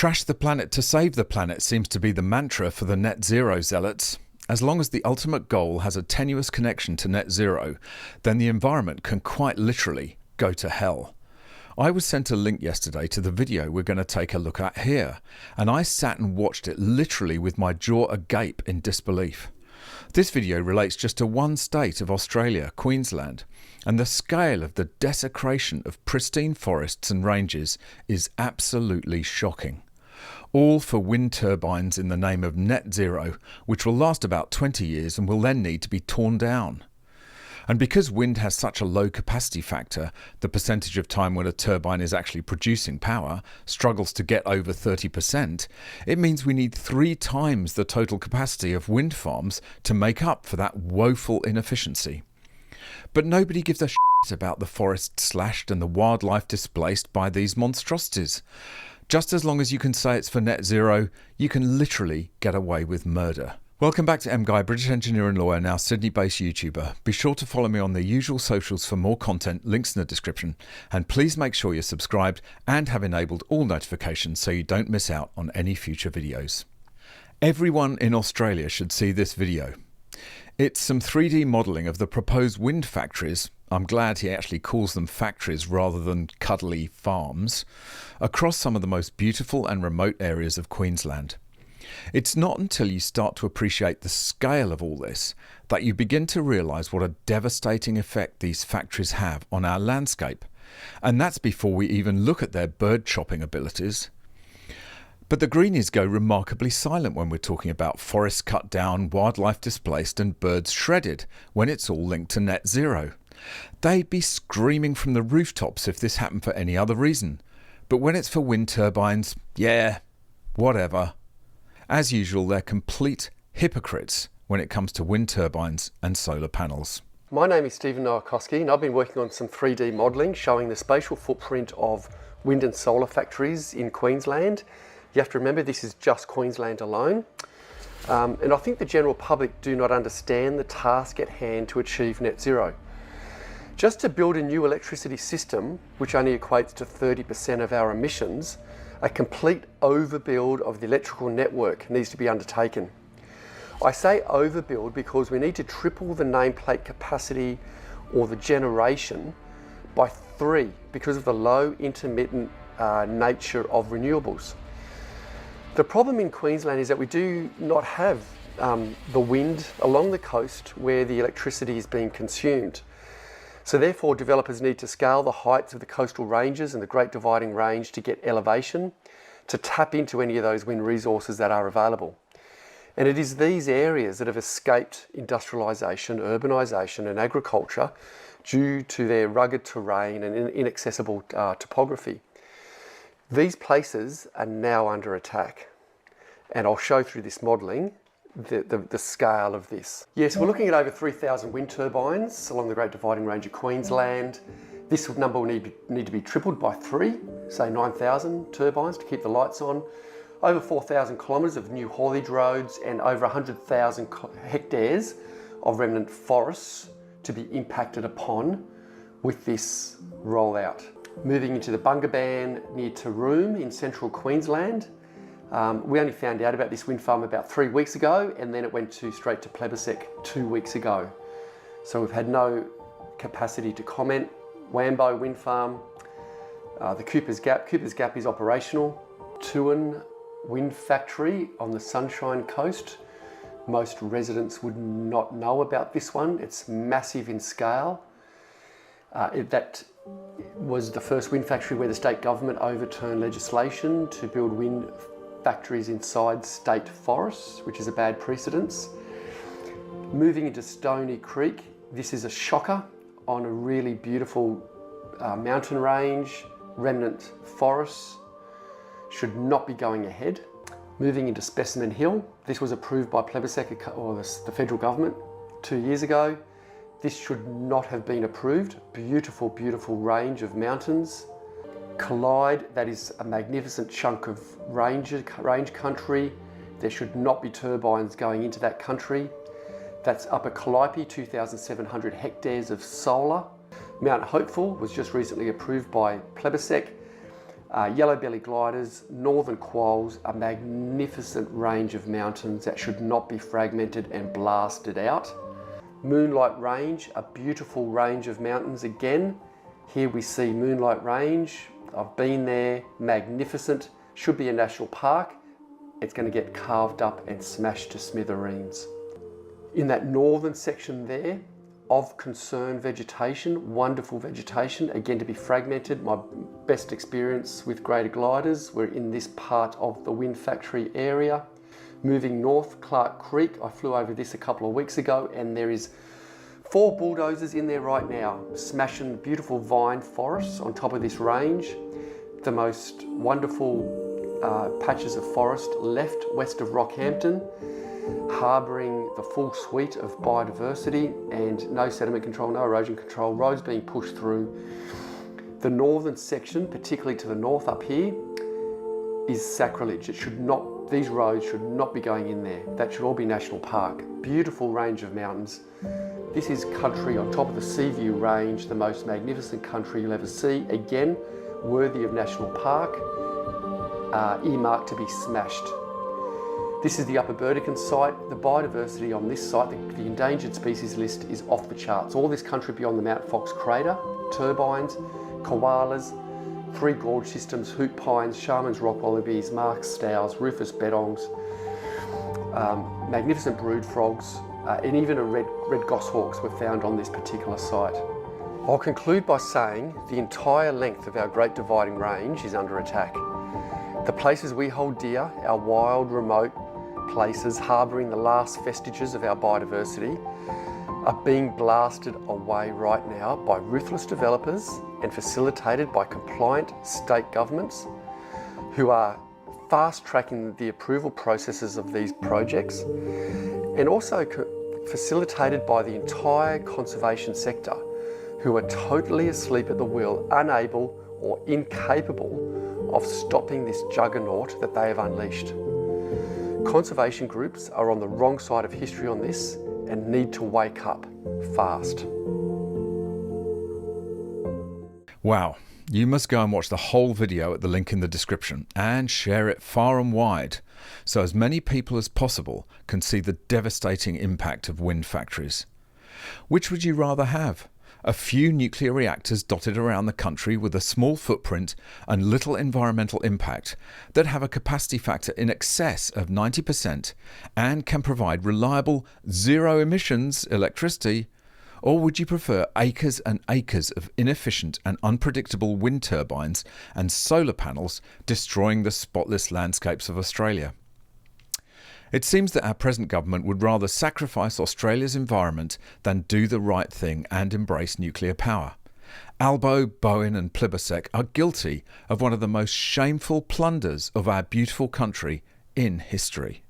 Trash the planet to save the planet seems to be the mantra for the net zero zealots. As long as the ultimate goal has a tenuous connection to net zero, then the environment can quite literally go to hell. I was sent a link yesterday to the video we're going to take a look at here, and I sat and watched it literally with my jaw agape in disbelief. This video relates just to one state of Australia, Queensland, and the scale of the desecration of pristine forests and ranges is absolutely shocking. All for wind turbines in the name of net zero, which will last about 20 years and will then need to be torn down. And because wind has such a low capacity factor, the percentage of time when a turbine is actually producing power struggles to get over 30%, it means we need 3 times the total capacity of wind farms to make up for that woeful inefficiency. But nobody gives a shit about the forests slashed and the wildlife displaced by these monstrosities. Just as long as you can say it's for net zero, you can literally get away with murder. Welcome back to MGUY, British engineer and lawyer, now Sydney-based YouTuber. Be sure to follow me on the usual socials for more content, links in the description, and please make sure you're subscribed and have enabled all notifications so you don't miss out on any future videos. Everyone in Australia should see this video. It's some 3D modelling of the proposed wind factories, I'm glad he actually calls them factories rather than cuddly farms, across some of the most beautiful and remote areas of Queensland. It's not until you start to appreciate the scale of all this that you begin to realise what a devastating effect these factories have on our landscape. And that's before we even look at their bird chopping abilities. But the greenies go remarkably silent when we're talking about forests cut down, wildlife displaced and birds shredded when it's all linked to net zero. They'd be screaming from the rooftops if this happened for any other reason. But when it's for wind turbines, yeah, whatever. As usual, they're complete hypocrites when it comes to wind turbines and solar panels. My name is Stephen Nowakowski and I've been working on some 3D modelling showing the spatial footprint of wind and solar factories in Queensland. You have to remember this is just Queensland alone. And I think the general public do not understand the task at hand to achieve net zero. Just to build a new electricity system, which only equates to 30% of our emissions, a complete overbuild of the electrical network needs to be undertaken. I say overbuild because we need to triple the nameplate capacity or the generation by 3 because of the low intermittent nature of renewables. The problem in Queensland is that we do not have the wind along the coast where the electricity is being consumed. So therefore developers need to scale the heights of the coastal ranges and the Great Dividing Range to get elevation to tap into any of those wind resources that are available. And it is these areas that have escaped industrialisation, urbanisation and agriculture due to their rugged terrain and inaccessible topography. These places are now under attack. And I'll show through this modelling the scale of this. Yes, we're looking at over 3,000 wind turbines along the Great Dividing Range of Queensland. This number will need to be tripled by 3, say 9,000 turbines to keep the lights on. Over 4,000 kilometres of new haulage roads and over 100,000 hectares of remnant forests to be impacted upon with this rollout. Moving into the Bungaban near Taroom in central Queensland. We only found out about this wind farm about 3 weeks ago and then it went straight to Plebiscite 2 weeks ago. So we've had no capacity to comment. Wambo wind farm, the Cooper's Gap is operational. Tuan wind factory on the Sunshine Coast. Most residents would not know about this one. It's massive in scale. That was the first wind factory where the state government overturned legislation to build wind factories inside state forests, which is a bad precedence. Moving into Stony Creek, this is a shocker on a really beautiful mountain range, remnant forests, should not be going ahead. Moving into Specimen Hill, this was approved by Plebiscite or the federal government 2 years ago. This should not have been approved. Beautiful, beautiful range of mountains. Collide, that is a magnificent chunk of range country. There should not be turbines going into that country. That's Upper Calliope, 2,700 hectares of solar. Mount Hopeful was just recently approved by Plebiscite. Yellow-belly gliders, northern quolls, a magnificent range of mountains that should not be fragmented and blasted out. Moonlight Range, a beautiful range of mountains again. Here we see Moonlight Range. I've been there, magnificent. Should be a national park. It's going to get carved up and smashed to smithereens. In that northern section there, of concern vegetation, wonderful vegetation, again to be fragmented. My best experience with greater gliders, we're in this part of the wind factory area. Moving north, Clark Creek, I flew over this a couple of weeks ago, and there is 4 bulldozers in there right now, smashing beautiful vine forests on top of this range. The most wonderful patches of forest left west of Rockhampton, harbouring the full suite of biodiversity and no sediment control, no erosion control, roads being pushed through. The northern section, particularly to the north up here, is sacrilege. It should not, these roads should not be going in there. That should all be national park. Beautiful range of mountains. This is country on top of the Seaview Range, the most magnificent country you'll ever see. Again, worthy of national park, earmarked to be smashed. This is the Upper Burdekin site. The biodiversity on this site, the endangered species list is off the charts. All this country beyond the Mount Fox crater, turbines, koalas, 3 gorge systems, hoot pines, Sharman's rock wallabies, Mark's stows, rufous bedongs, magnificent brood frogs, and even a red goshawks were found on this particular site. I'll conclude by saying the entire length of our Great Dividing Range is under attack. The places we hold dear, our wild, remote places harbouring the last vestiges of our biodiversity, are being blasted away right now by ruthless developers and facilitated by compliant state governments who are fast-tracking the approval processes of these projects, and also facilitated by the entire conservation sector, who are totally asleep at the wheel, unable or incapable of stopping this juggernaut that they have unleashed. Conservation groups are on the wrong side of history on this and need to wake up fast. Wow, you must go and watch the whole video at the link in the description and share it far and wide so as many people as possible can see the devastating impact of wind factories. Which would you rather have? A few nuclear reactors dotted around the country with a small footprint and little environmental impact that have a capacity factor in excess of 90% and can provide reliable zero emissions electricity? Or would you prefer acres and acres of inefficient and unpredictable wind turbines and solar panels destroying the spotless landscapes of Australia? It seems that our present government would rather sacrifice Australia's environment than do the right thing and embrace nuclear power. Albo, Bowen and Plibersek are guilty of one of the most shameful plunders of our beautiful country in history.